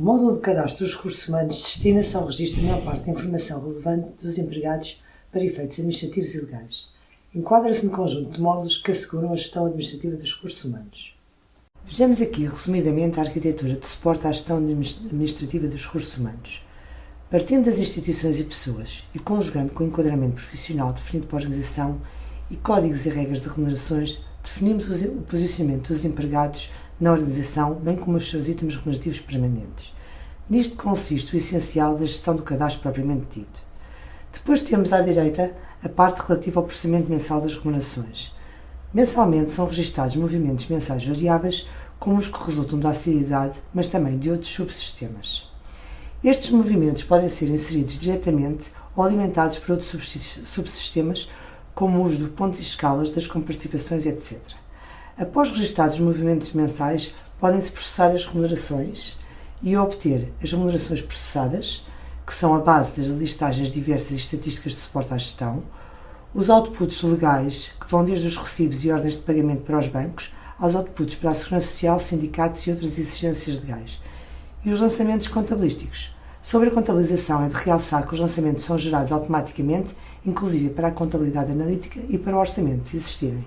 O módulo de cadastro dos recursos humanos destina-se ao registro da maior parte da informação relevante dos empregados para efeitos administrativos e legais. Enquadra-se no conjunto de módulos que asseguram a gestão administrativa dos recursos humanos. Vejamos aqui, resumidamente, a arquitetura de suporte à gestão administrativa dos recursos humanos. Partindo das instituições e pessoas e conjugando com o enquadramento profissional definido pela organização e códigos e regras de remunerações, definimos o posicionamento dos empregados na organização, bem como os seus itens remunerativos permanentes. Nisto consiste o essencial da gestão do cadastro propriamente dito. Depois temos à direita a parte relativa ao processamento mensal das remunerações. Mensalmente são registados movimentos mensais variáveis, como os que resultam da assiduidade, mas também de outros subsistemas. Estes movimentos podem ser inseridos diretamente ou alimentados por outros subsistemas, como o uso de pontos e escalas, das comparticipações, etc. Após registados os movimentos mensais, podem-se processar as remunerações e obter as remunerações processadas, que são a base das listagens diversas e estatísticas de suporte à gestão, os outputs legais, que vão desde os recibos e ordens de pagamento para os bancos, aos outputs para a Segurança Social, sindicatos e outras exigências legais, e os lançamentos contabilísticos. Sobre a contabilização, é de realçar que os lançamentos são gerados automaticamente, inclusive para a contabilidade analítica e para o orçamento, se existirem.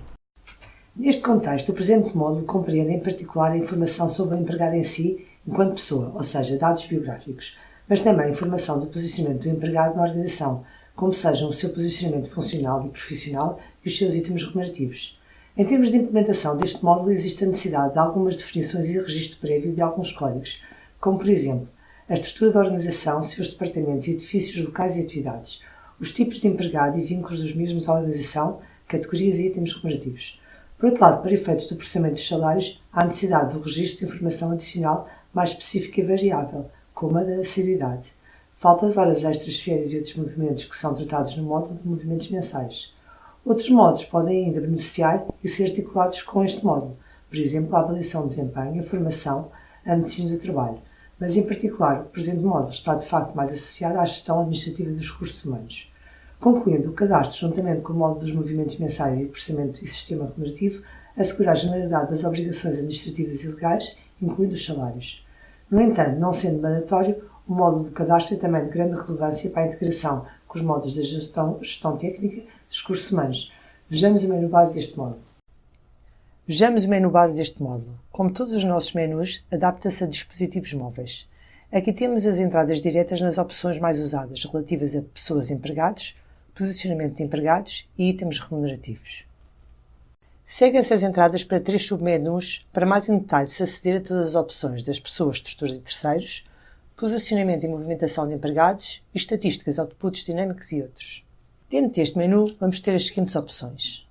Neste contexto, o presente módulo compreende em particular a informação sobre o empregado em si, enquanto pessoa, ou seja, dados biográficos, mas também a informação do posicionamento do empregado na organização, como sejam o seu posicionamento funcional e profissional e os seus itens remunerativos. Em termos de implementação deste módulo, existe a necessidade de algumas definições e registro prévio de alguns códigos, como, por exemplo, a estrutura da organização, seus departamentos e edifícios locais e atividades, os tipos de empregado e vínculos dos mesmos à organização, categorias e itens remunerativos. Por outro lado, para efeitos do processamento dos salários, há a necessidade do registro de informação adicional mais específica e variável, como a da assiduidade, faltas, horas extras, férias e outros movimentos que são tratados no módulo de movimentos mensais. Outros módulos podem ainda beneficiar e ser articulados com este módulo, por exemplo, a avaliação de desempenho, a formação, a medicina do trabalho, mas em particular o presente módulo está de facto mais associado à gestão administrativa dos recursos humanos. Concluindo, o cadastro, juntamente com o módulo dos movimentos mensais e o processamento e sistema remunerativo, assegura a generalidade das obrigações administrativas e legais, incluindo os salários. No entanto, não sendo mandatório, o módulo de cadastro é também de grande relevância para a integração com os módulos da gestão técnica dos recursos humanos. Vejamos o menu base deste módulo. Como todos os nossos menus, adapta-se a dispositivos móveis. Aqui temos as entradas diretas nas opções mais usadas, relativas a pessoas empregados, posicionamento de empregados e itens remunerativos. Seguem-se as entradas para 3 submenus para mais em detalhe se aceder a todas as opções das pessoas, estruturas e terceiros, posicionamento e movimentação de empregados e estatísticas, outputs dinâmicos e outros. Dentro deste menu vamos ter as seguintes opções: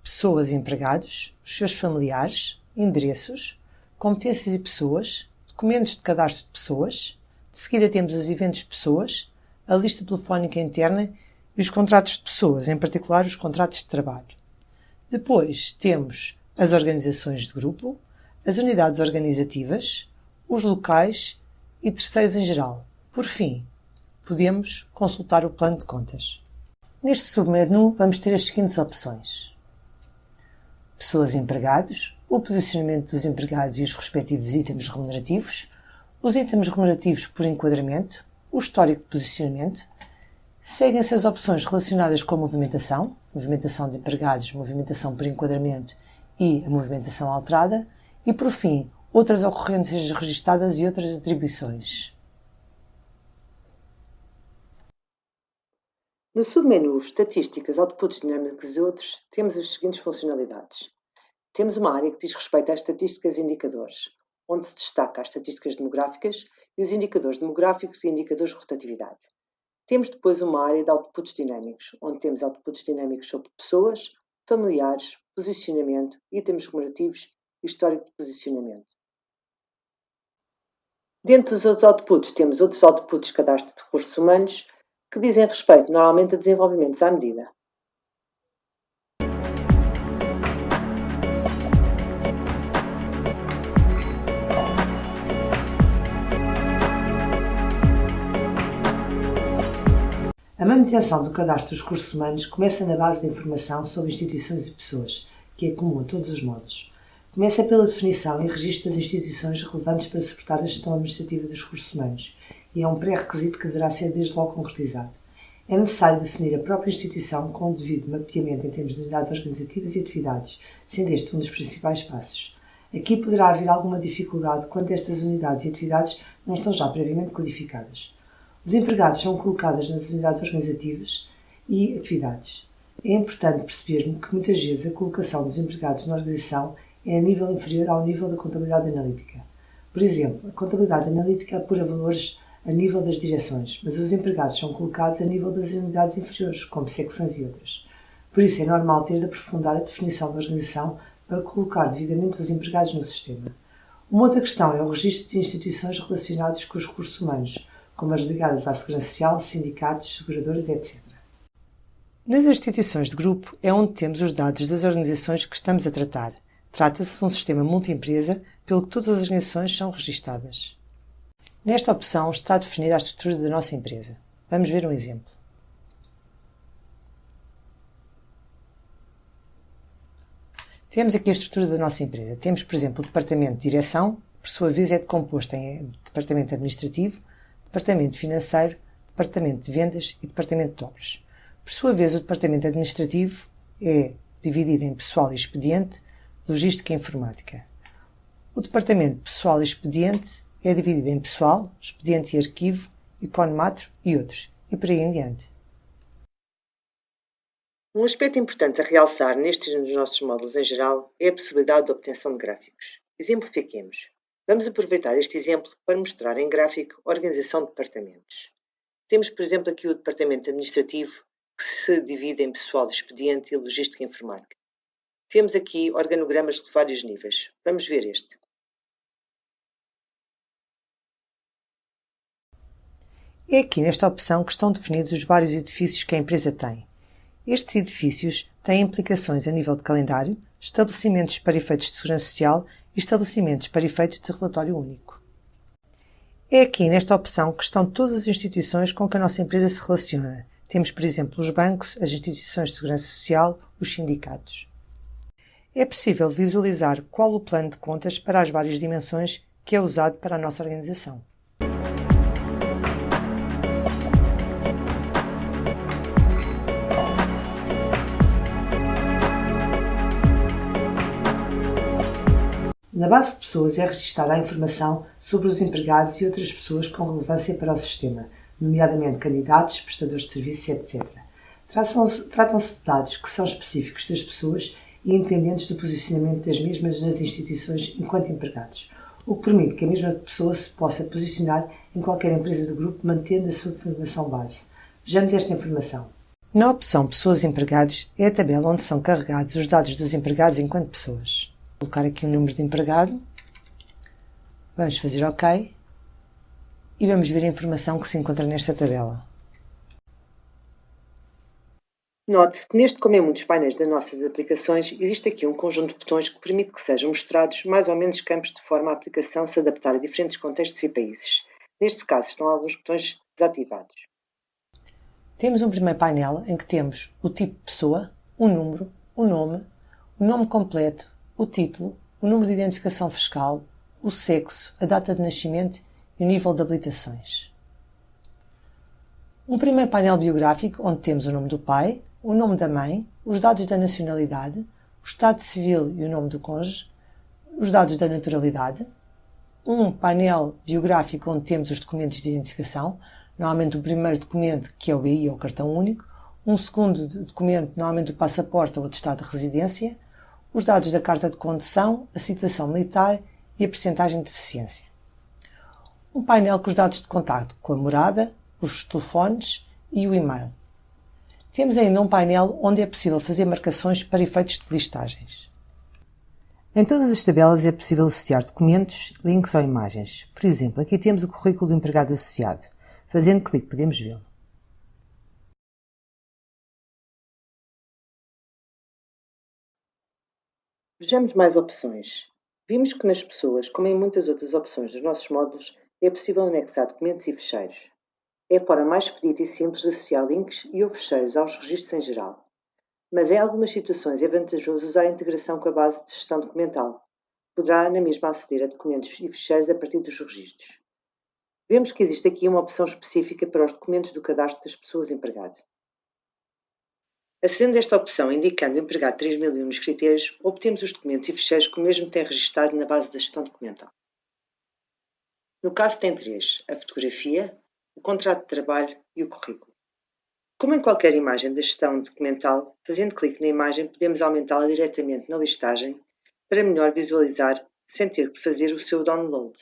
pessoas e empregados, os seus familiares, endereços, competências e pessoas, documentos de cadastro de pessoas, de seguida temos os eventos de pessoas, a lista telefónica interna e os contratos de pessoas, em particular os contratos de trabalho. Depois temos as organizações de grupo, as unidades organizativas, os locais e terceiros em geral. Por fim, podemos consultar o plano de contas. Neste submenu vamos ter as seguintes opções: pessoas e empregados, o posicionamento dos empregados e os respectivos itens remunerativos, os itens remunerativos por enquadramento, o histórico de posicionamento. Seguem-se as opções relacionadas com a movimentação de empregados, movimentação por enquadramento e a movimentação alterada, e, por fim, outras ocorrências registadas e outras atribuições. No submenu Estatísticas, Outputs Dinâmicos e outros, temos as seguintes funcionalidades. Temos uma área que diz respeito às estatísticas e indicadores, onde se destaca as estatísticas demográficas e os indicadores demográficos e indicadores de rotatividade. Temos depois uma área de outputs dinâmicos, onde temos outputs dinâmicos sobre pessoas, familiares, posicionamento, itens remunerativos e histórico de posicionamento. Dentro dos outros outputs, temos outros outputs de cadastro de recursos humanos que dizem respeito normalmente a desenvolvimentos à medida. A manutenção do cadastro dos recursos humanos começa na base de informação sobre instituições e pessoas, que é comum a todos os módulos. Começa pela definição e registro das instituições relevantes para suportar a gestão administrativa dos recursos humanos, e é um pré-requisito que deverá ser desde logo concretizado. É necessário definir a própria instituição com o devido mapeamento em termos de unidades organizativas e atividades, sendo este um dos principais passos. Aqui poderá haver alguma dificuldade quando estas unidades e atividades não estão já previamente codificadas. Os empregados são colocados nas unidades organizativas e atividades. É importante perceber que muitas vezes a colocação dos empregados na organização é a nível inferior ao nível da contabilidade analítica. Por exemplo, a contabilidade analítica apura valores a nível das direções, mas os empregados são colocados a nível das unidades inferiores, como secções e outras. Por isso é normal ter de aprofundar a definição da organização para colocar devidamente os empregados no sistema. Uma outra questão é o registro de instituições relacionadas com os recursos humanos, como as ligadas à Segurança Social, sindicatos, seguradoras, etc. Nas instituições de grupo é onde temos os dados das organizações que estamos a tratar. Trata-se de um sistema multi-empresa, pelo que todas as organizações são registadas. Nesta opção está definida a estrutura da nossa empresa. Vamos ver um exemplo. Temos aqui a estrutura da nossa empresa. Temos, por exemplo, o departamento de direção, por sua vez é composto em departamento administrativo, departamento financeiro, departamento de vendas e departamento de obras. Por sua vez, o departamento administrativo é dividido em pessoal e expediente, logística e informática. O departamento de pessoal e expediente é dividido em pessoal, expediente e arquivo, economatro e outros, e por aí em diante. Um aspecto importante a realçar nestes nos nossos módulos em geral é a possibilidade de obtenção de gráficos. Exemplifiquemos. Vamos aproveitar este exemplo para mostrar em gráfico a organização de departamentos. Temos, por exemplo, aqui o departamento administrativo, que se divide em pessoal de expediente e logística e informática. Temos aqui organogramas de vários níveis. Vamos ver este. É aqui nesta opção que estão definidos os vários edifícios que a empresa tem. Estes edifícios têm implicações a nível de calendário, estabelecimentos para efeitos de segurança social e estabelecimentos para efeitos de relatório único. É aqui nesta opção que estão todas as instituições com que a nossa empresa se relaciona. Temos, por exemplo, os bancos, as instituições de segurança social, os sindicatos. É possível visualizar qual o plano de contas para as várias dimensões que é usado para a nossa organização. Na base de pessoas é registada a informação sobre os empregados e outras pessoas com relevância para o sistema, nomeadamente candidatos, prestadores de serviços, etc. Tratam-se de dados que são específicos das pessoas e independentes do posicionamento das mesmas nas instituições enquanto empregados, o que permite que a mesma pessoa se possa posicionar em qualquer empresa do grupo mantendo a sua informação base. Vejamos esta informação. Na opção Pessoas Empregados é a tabela onde são carregados os dados dos empregados enquanto pessoas. Vou colocar aqui o número de empregado, vamos fazer OK e vamos ver a informação que se encontra nesta tabela. Note que neste, como em muitos painéis das nossas aplicações, existe aqui um conjunto de botões que permite que sejam mostrados mais ou menos campos de forma a aplicação se adaptar a diferentes contextos e países. Neste caso estão alguns botões desativados. Temos um primeiro painel em que temos o tipo de pessoa, o número, o nome completo, o título, o número de identificação fiscal, o sexo, a data de nascimento e o nível de habilitações. Um primeiro painel biográfico onde temos o nome do pai, o nome da mãe, os dados da nacionalidade, o estado civil e o nome do cônjuge, os dados da naturalidade. Um painel biográfico onde temos os documentos de identificação, normalmente o primeiro documento que é o BI ou o cartão único, um segundo documento, normalmente o passaporte ou o atestado de residência, os dados da carta de condução, a citação militar e a percentagem de deficiência. Um painel com os dados de contacto, com a morada, os telefones e o e-mail. Temos ainda um painel onde é possível fazer marcações para efeitos de listagens. Em todas as tabelas é possível associar documentos, links ou imagens. Por exemplo, aqui temos o currículo do empregado associado. Fazendo clique podemos vê-lo. Vejamos mais opções. Vimos que nas pessoas, como em muitas outras opções dos nossos módulos, é possível anexar documentos e fecheiros. É a forma mais expedita e simples de associar links e ou fecheiros aos registros em geral. Mas em algumas situações é vantajoso usar a integração com a base de gestão documental. poderá na mesma aceder a documentos e ficheiros a partir dos registros. Vemos que existe aqui uma opção específica para os documentos do cadastro das pessoas empregado. Acedendo a esta opção, indicando o empregado 3001 nos critérios, obtemos os documentos e ficheiros que o mesmo tem registado na base da gestão documental. No caso tem três: a fotografia, o contrato de trabalho e o currículo. Como em qualquer imagem da gestão documental, fazendo clique na imagem podemos aumentá-la diretamente na listagem para melhor visualizar sem ter de fazer o seu download.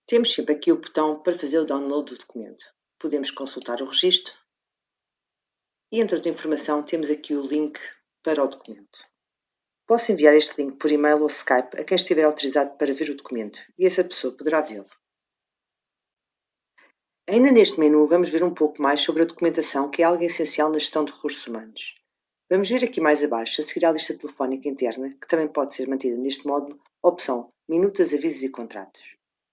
Temos sempre aqui o botão para fazer o download do documento. Podemos consultar o registro e, entre outra informação, temos aqui o link para o documento. Posso enviar este link por e-mail ou Skype a quem estiver autorizado para ver o documento e essa pessoa poderá vê-lo. Ainda neste menu vamos ver um pouco mais sobre a documentação, que é algo essencial na gestão de recursos humanos. Vamos ver aqui mais abaixo, a seguir à lista telefónica interna, que também pode ser mantida neste módulo, a opção Minutas, Avisos e Contratos.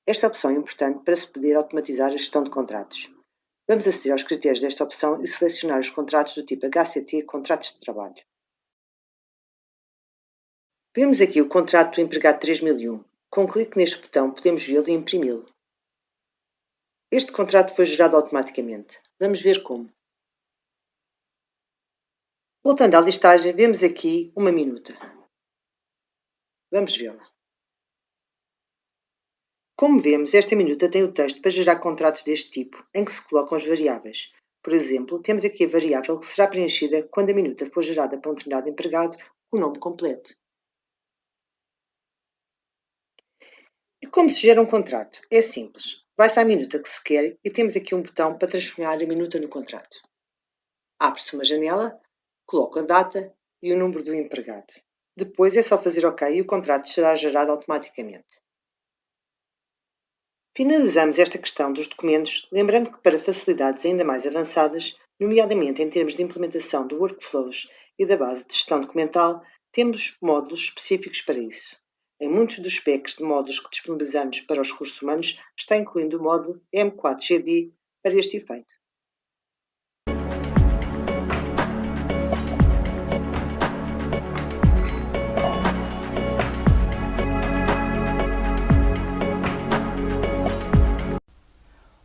Esta opção é importante para se poder automatizar a gestão de contratos. Vamos aceder aos critérios desta opção e selecionar os contratos do tipo HCT, Contratos de Trabalho. Vemos aqui o contrato do empregado 3001. Com um clique neste botão podemos vê-lo e imprimi-lo. Este contrato foi gerado automaticamente. Vamos ver como. Voltando à listagem, vemos aqui uma minuta. Vamos vê-la. Como vemos, esta minuta tem o texto para gerar contratos deste tipo, em que se colocam as variáveis. Por exemplo, temos aqui a variável que será preenchida quando a minuta for gerada para um determinado empregado com o nome completo. E como se gera um contrato? É simples. Vai-se à minuta que se quer e temos aqui um botão para transformar a minuta no contrato. Abre-se uma janela, coloco a data e o número do empregado. Depois é só fazer OK e o contrato será gerado automaticamente. Finalizamos esta questão dos documentos, lembrando que para facilidades ainda mais avançadas, nomeadamente em termos de implementação do workflows e da base de gestão documental, temos módulos específicos para isso. Em muitos dos packs de módulos que disponibilizamos para os recursos humanos, está incluindo o módulo M4GD para este efeito.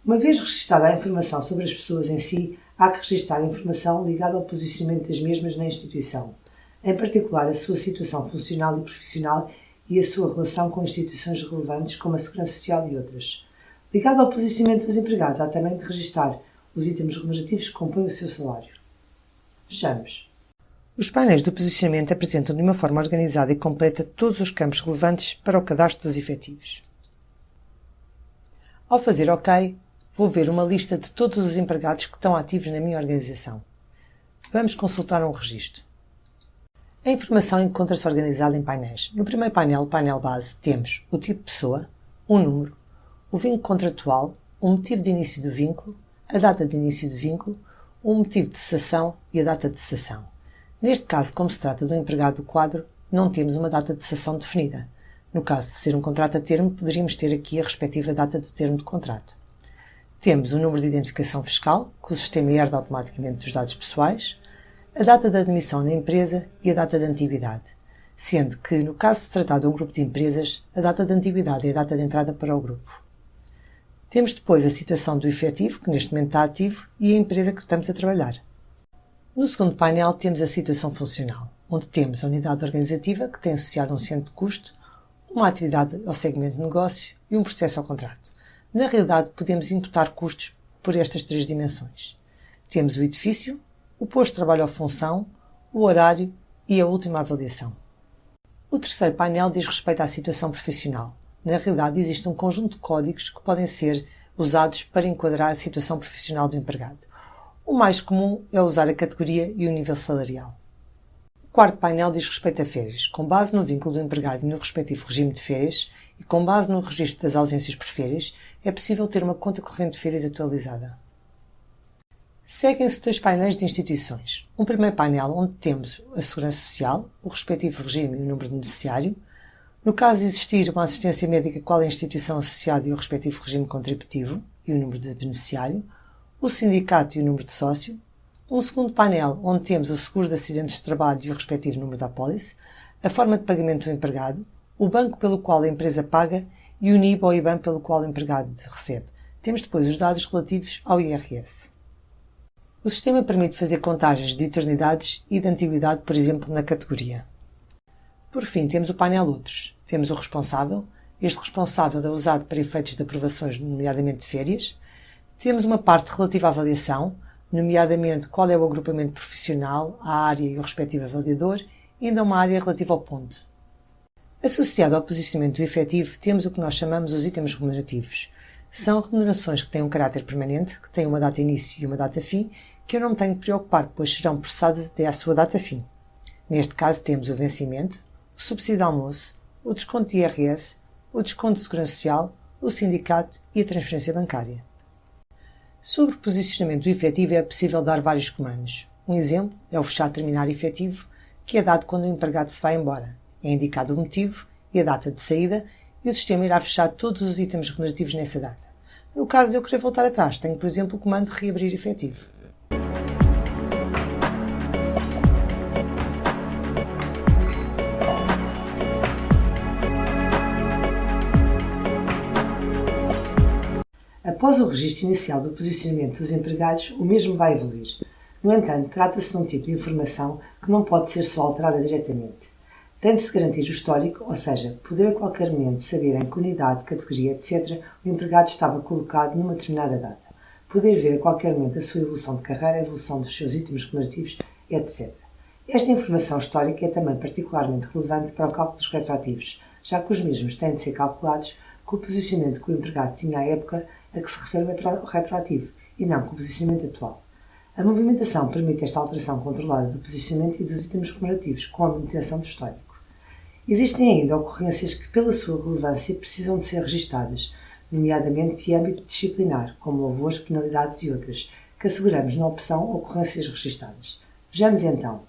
Uma vez registada a informação sobre as pessoas em si, há que registar a informação ligada ao posicionamento das mesmas na instituição, em particular a sua situação funcional e profissional e a sua relação com instituições relevantes como a Segurança Social e outras. Ligado ao posicionamento dos empregados, há também de registar os itens remunerativos que compõem o seu salário. Vejamos. Os painéis do posicionamento apresentam de uma forma organizada e completa todos os campos relevantes para o cadastro dos efetivos. Ao fazer OK, vou ver uma lista de todos os empregados que estão ativos na minha organização. Vamos consultar um registro. A informação encontra-se organizada em painéis. No primeiro painel, painel base, temos o tipo de pessoa, um número, o vínculo contratual, o motivo de início do vínculo, a data de início do vínculo, o motivo de cessação e a data de cessação. Neste caso, como se trata de um empregado do quadro, não temos uma data de cessação definida. No caso de ser um contrato a termo, poderíamos ter aqui a respectiva data do termo de contrato. Temos o número de identificação fiscal, que o sistema herda automaticamente dos dados pessoais, a data de admissão na empresa e a data de antiguidade, sendo que, no caso de se tratar de um grupo de empresas, a data de antiguidade é a data de entrada para o grupo. Temos depois a situação do efetivo, que neste momento está ativo, e a empresa que estamos a trabalhar. No segundo painel temos a situação funcional, onde temos a unidade organizativa, que tem associado um centro de custo, uma atividade ao segmento de negócio e um processo ao contrato. Na realidade, podemos imputar custos por estas três dimensões. Temos o edifício, o posto de trabalho ou função, o horário e a última avaliação. O terceiro painel diz respeito à situação profissional. Na realidade, existe um conjunto de códigos que podem ser usados para enquadrar a situação profissional do empregado. O mais comum é usar a categoria e o nível salarial. O quarto painel diz respeito a férias. Com base no vínculo do empregado e no respectivo regime de férias e com base no registro das ausências por férias, é possível ter uma conta corrente de férias atualizada. Seguem-se dois painéis de instituições. Um primeiro painel onde temos a Segurança Social, o respectivo regime e o número de beneficiário. No caso de existir uma assistência médica, qual é a instituição associada e o respectivo regime contributivo e o número de beneficiário. O sindicato e o número de sócio. Um segundo painel onde temos o seguro de acidentes de trabalho e o respectivo número da apólice. a forma de pagamento do empregado, o banco pelo qual a empresa paga e o NIB ou IBAN pelo qual o empregado recebe. Temos depois os dados relativos ao IRS. O sistema permite fazer contagens de eternidades e de antiguidade, por exemplo, na categoria. Por fim, temos o painel Outros. Temos o responsável. Este responsável é usado para efeitos de aprovações, nomeadamente de férias. Temos uma parte relativa à avaliação, nomeadamente qual é o agrupamento profissional, a área e o respectivo avaliador, e ainda uma área relativa ao ponto. Associado ao posicionamento do efetivo, temos o que nós chamamos os itens remunerativos. São remunerações que têm um caráter permanente, que têm uma data início e uma data fim, que eu não me tenho de preocupar, pois serão processadas até à sua data fim. Neste caso temos o vencimento, o subsídio de almoço, o desconto de IRS, o desconto de segurança social, o sindicato e a transferência bancária. Sobre o posicionamento do efetivo é possível dar vários comandos. Um exemplo é o fechar terminar efetivo, que é dado quando o empregado se vai embora. É indicado o motivo e a data de saída e o sistema irá fechar todos os itens remunerativos nessa data. No caso de eu querer voltar atrás, tenho, por exemplo, o comando reabrir efetivo. Após o registro inicial do posicionamento dos empregados, o mesmo vai evoluir. No entanto, trata-se de um tipo de informação que não pode ser só alterada diretamente. Tem de se garantir o histórico, ou seja, poder a qualquer momento saber em que unidade, categoria, etc. o empregado estava colocado numa determinada data. Poder ver a qualquer momento a sua evolução de carreira, a evolução dos seus itens remunerativos, etc. Esta informação histórica é também particularmente relevante para o cálculo dos retroativos, já que os mesmos têm de ser calculados com o posicionamento que o empregado tinha à época a que se refere o retroativo, e não com o posicionamento atual. A movimentação permite esta alteração controlada do posicionamento e dos itens remunerativos, com a manutenção do histórico. Existem ainda ocorrências que, pela sua relevância, precisam de ser registadas, nomeadamente de âmbito disciplinar, como louvores, penalidades e outras, que asseguramos na opção Ocorrências registadas. Vejamos então.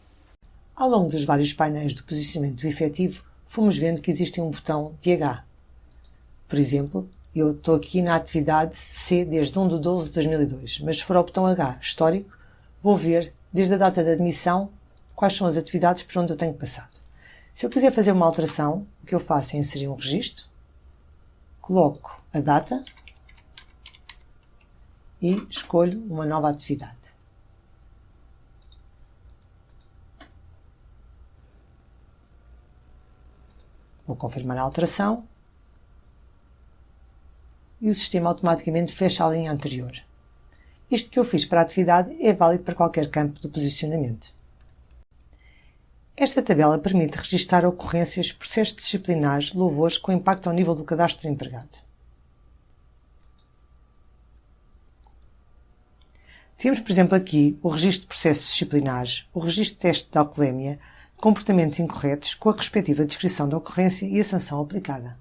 Ao longo dos vários painéis do posicionamento do efetivo, fomos vendo que existe um botão de H. Por exemplo, eu estou aqui na atividade C desde 1 de 12 de 2002, mas se for ao botão H, histórico, vou ver, desde a data de admissão, quais são as atividades por onde eu tenho passado. Se eu quiser fazer uma alteração, o que eu faço é inserir um registro, coloco a data e escolho uma nova atividade. Vou confirmar a alteração e o sistema automaticamente fecha a linha anterior. Isto que eu fiz para a atividade é válido para qualquer campo do posicionamento. Esta tabela permite registar ocorrências, processos disciplinares, louvores com impacto ao nível do cadastro do empregado. Temos, por exemplo, aqui o registro de processos disciplinares, o registro de teste de alcoolemia, comportamentos incorretos com a respectiva descrição da ocorrência e a sanção aplicada.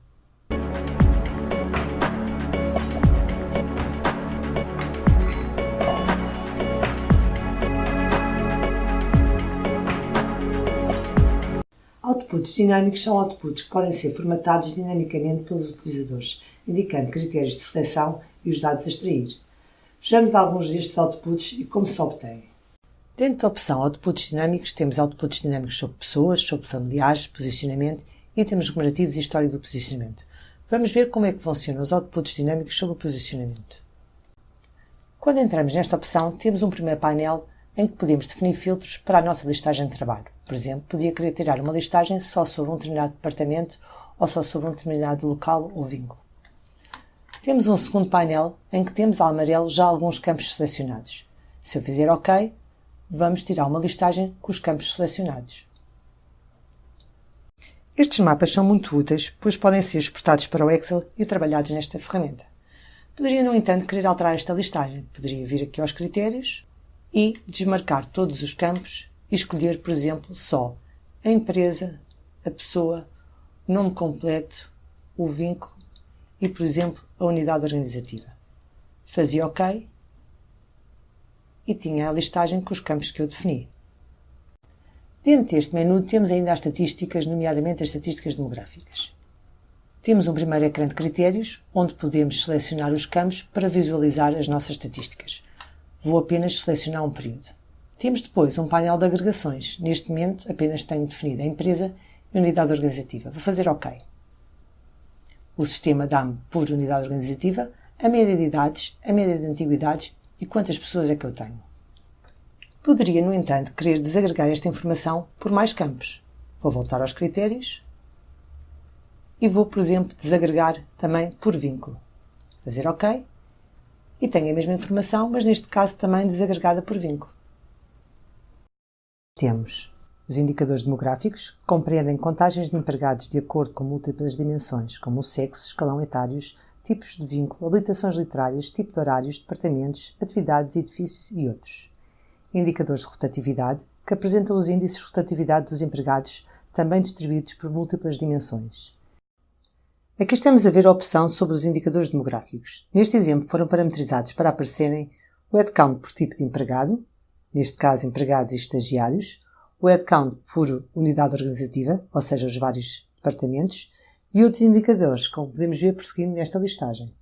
Outputs dinâmicos são outputs que podem ser formatados dinamicamente pelos utilizadores, indicando critérios de seleção e os dados a extrair. Vejamos alguns destes outputs e como se obtêm. Dentro da opção Outputs dinâmicos, temos outputs dinâmicos sobre pessoas, sobre familiares, posicionamento, itens remunerativos e história do posicionamento. Vamos ver como é que funcionam os outputs dinâmicos sobre o posicionamento. Quando entramos nesta opção, temos um primeiro painel em que podemos definir filtros para a nossa listagem de trabalho. Por exemplo, podia querer tirar uma listagem só sobre um determinado departamento ou só sobre um determinado local ou vínculo. Temos um segundo painel em que temos a amarelo já alguns campos selecionados. Se eu fizer OK, vamos tirar uma listagem com os campos selecionados. Estes mapas são muito úteis, pois podem ser exportados para o Excel e trabalhados nesta ferramenta. Poderia, no entanto, querer alterar esta listagem. Poderia vir aqui aos critérios e desmarcar todos os campos e escolher, por exemplo, só a empresa, a pessoa, o nome completo, o vínculo e, por exemplo, a unidade organizativa. Fazia OK e tinha a listagem com os campos que eu defini. Dentro deste menu temos ainda as estatísticas, nomeadamente as estatísticas demográficas. Temos um primeiro ecrã de critérios, onde podemos selecionar os campos para visualizar as nossas estatísticas. Vou apenas selecionar um período. Temos depois um painel de agregações. Neste momento apenas tenho definido a empresa e unidade organizativa. Vou fazer OK. O sistema dá-me por unidade organizativa a média de idades, a média de antiguidades e quantas pessoas é que eu tenho. Poderia, no entanto, querer desagregar esta informação por mais campos. Vou voltar aos critérios e vou, por exemplo, desagregar também por vínculo. Fazer OK e tenho a mesma informação, mas neste caso também desagregada por vínculo. Temos os indicadores demográficos, que compreendem contagens de empregados de acordo com múltiplas dimensões, como o sexo, escalão etários, tipos de vínculo, habilitações literárias, tipo de horários, departamentos, atividades, edifícios e outros. Indicadores de rotatividade, que apresentam os índices de rotatividade dos empregados, também distribuídos por múltiplas dimensões. Aqui estamos a ver a opção sobre os indicadores demográficos. Neste exemplo foram parametrizados para aparecerem o headcount por tipo de empregado, neste caso empregados e estagiários, o headcount por unidade organizativa, ou seja, os vários departamentos, e outros indicadores, como podemos ver prosseguindo nesta listagem.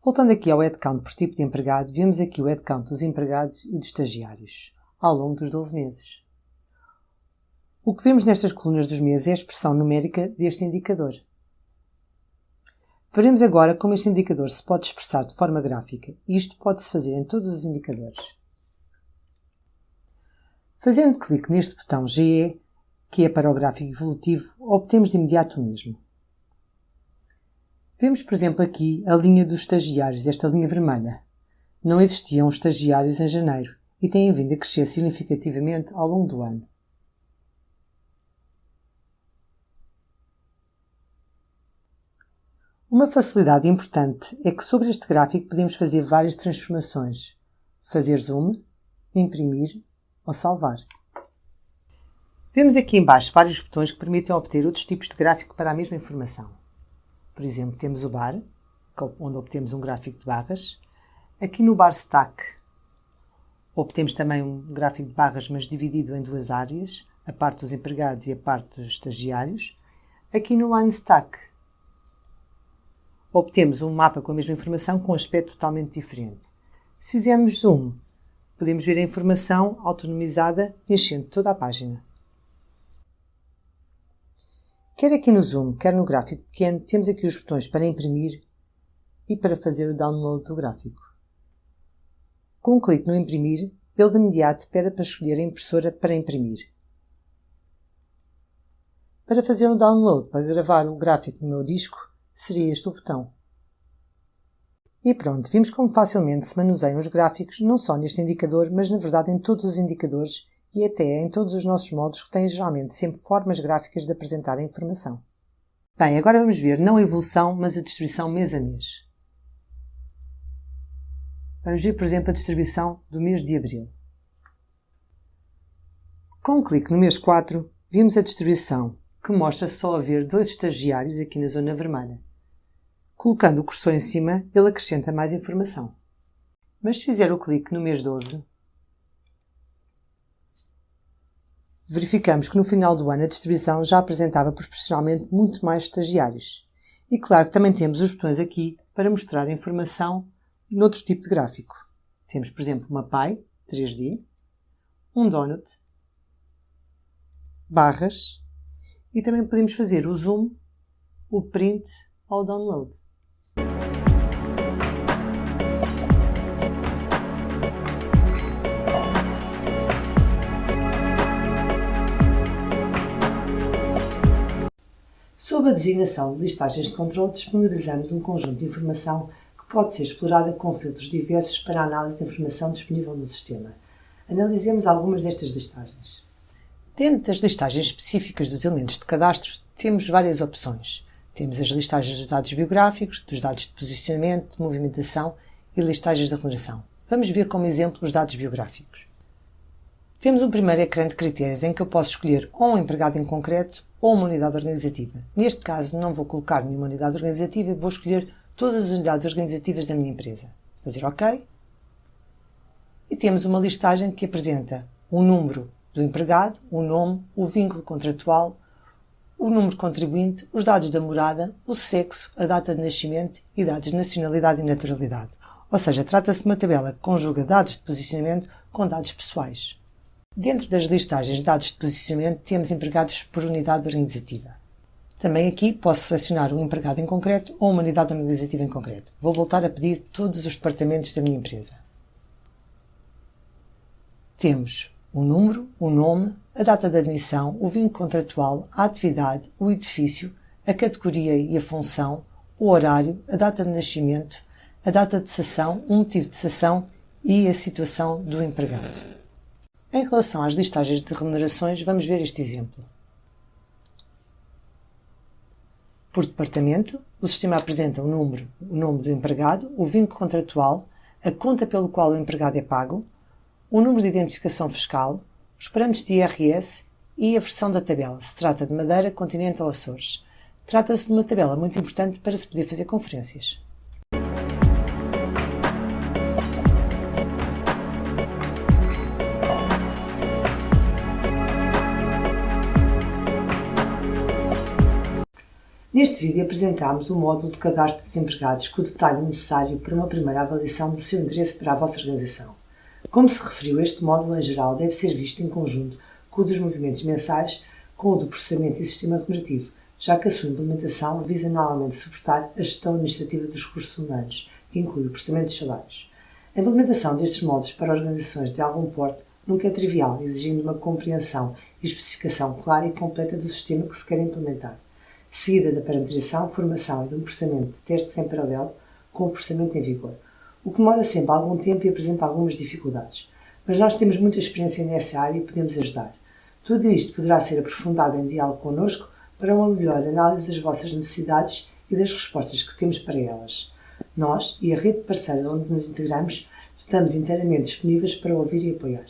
Voltando aqui ao headcount por tipo de empregado, vemos aqui o headcount dos empregados e dos estagiários, ao longo dos 12 meses. O que vemos nestas colunas dos meses é a expressão numérica deste indicador. Veremos agora como este indicador se pode expressar de forma gráfica, e isto pode-se fazer em todos os indicadores. Fazendo clique neste botão GE, que é para o gráfico evolutivo, obtemos de imediato o mesmo. Vemos, por exemplo, aqui a linha dos estagiários, esta linha vermelha. Não existiam estagiários em janeiro e têm vindo a crescer significativamente ao longo do ano. Uma facilidade importante é que sobre este gráfico podemos fazer várias transformações. Fazer zoom, imprimir ou salvar. Vemos aqui em baixo vários botões que permitem obter outros tipos de gráfico para a mesma informação. Por exemplo, temos o bar, onde obtemos um gráfico de barras. Aqui no bar stack obtemos também um gráfico de barras, mas dividido em duas áreas, a parte dos empregados e a parte dos estagiários. Aqui no line stack obtemos um mapa com a mesma informação com um aspecto totalmente diferente. Se fizermos zoom, podemos ver a informação autonomizada enchendo toda a página. Quer aqui no zoom, quer no gráfico pequeno, temos aqui os botões para imprimir e para fazer o download do gráfico. Com um clique no imprimir, ele de imediato pede para escolher a impressora para imprimir. Para fazer um download, para gravar o gráfico no meu disco, seria este o botão. E pronto, vimos como facilmente se manuseiam os gráficos, não só neste indicador, mas na verdade em todos os indicadores e até em todos os nossos módulos que têm geralmente sempre formas gráficas de apresentar a informação. Bem, agora vamos ver não a evolução, mas a distribuição mês a mês. Vamos ver, por exemplo, a distribuição do mês de abril. Com um clique no mês 4, vimos a distribuição, que mostra só haver 2 estagiários aqui na zona vermelha. Colocando o cursor em cima, ele acrescenta mais informação. Mas se fizer o clique no mês 12, verificamos que no final do ano a distribuição já apresentava proporcionalmente muito mais estagiários. E claro que também temos os botões aqui para mostrar a informação noutro tipo de gráfico. Temos, por exemplo, uma pie 3D, um donut, barras e também podemos fazer o zoom, o print ou o download. Sob a designação de listagens de controle, disponibilizamos um conjunto de informação que pode ser explorada com filtros diversos para a análise de informação disponível no sistema. Analisemos algumas destas listagens. Dentro das listagens específicas dos elementos de cadastro, temos várias opções. Temos as listagens dos dados biográficos, dos dados de posicionamento, de movimentação e listagens de ordenação. Vamos ver como exemplo os dados biográficos. Temos um primeiro ecrã de critérios em que eu posso escolher ou um empregado em concreto ou uma unidade organizativa. Neste caso, não vou colocar nenhuma unidade organizativa, vou escolher todas as unidades organizativas da minha empresa. Fazer OK. E temos uma listagem que apresenta o número do empregado, o nome, o vínculo contratual, o número de contribuinte, os dados da morada, o sexo, a data de nascimento e dados de nacionalidade e naturalidade. Ou seja, trata-se de uma tabela que conjuga dados de posicionamento com dados pessoais. Dentro das listagens de dados de posicionamento temos empregados por unidade organizativa. Também aqui posso selecionar um empregado em concreto ou uma unidade organizativa em concreto. Vou voltar a pedir todos os departamentos da minha empresa. Temos o número, o nome, a data de admissão, o vínculo contratual, a atividade, o edifício, a categoria e a função, o horário, a data de nascimento, a data de cessação, o motivo de cessação e a situação do empregado. Em relação às listagens de remunerações, vamos ver este exemplo. Por departamento, o sistema apresenta o número, o nome do empregado, o vínculo contratual, a conta pelo qual o empregado é pago, o número de identificação fiscal, os parâmetros de IRS e a versão da tabela, se trata de Madeira, Continente ou Açores. Trata-se de uma tabela muito importante para se poder fazer conferências. Neste vídeo apresentámos o módulo de cadastro dos empregados com o detalhe necessário para uma primeira avaliação do seu interesse para a vossa organização. Como se referiu, este módulo em geral deve ser visto em conjunto com o dos movimentos mensais, com o do processamento e sistema remunerativo, já que a sua implementação visa normalmente suportar a gestão administrativa dos recursos humanos, que inclui o processamento dos salários. A implementação destes módulos para organizações de algum porte nunca é trivial, exigindo uma compreensão e especificação clara e completa do sistema que se quer implementar, seguida da parametrização, formação e de um processamento de testes em paralelo com o processamento em vigor, o que demora sempre algum tempo e apresenta algumas dificuldades. Mas nós temos muita experiência nessa área e podemos ajudar. Tudo isto poderá ser aprofundado em diálogo connosco para uma melhor análise das vossas necessidades e das respostas que temos para elas. Nós e a rede parceira onde nos integramos estamos inteiramente disponíveis para ouvir e apoiar.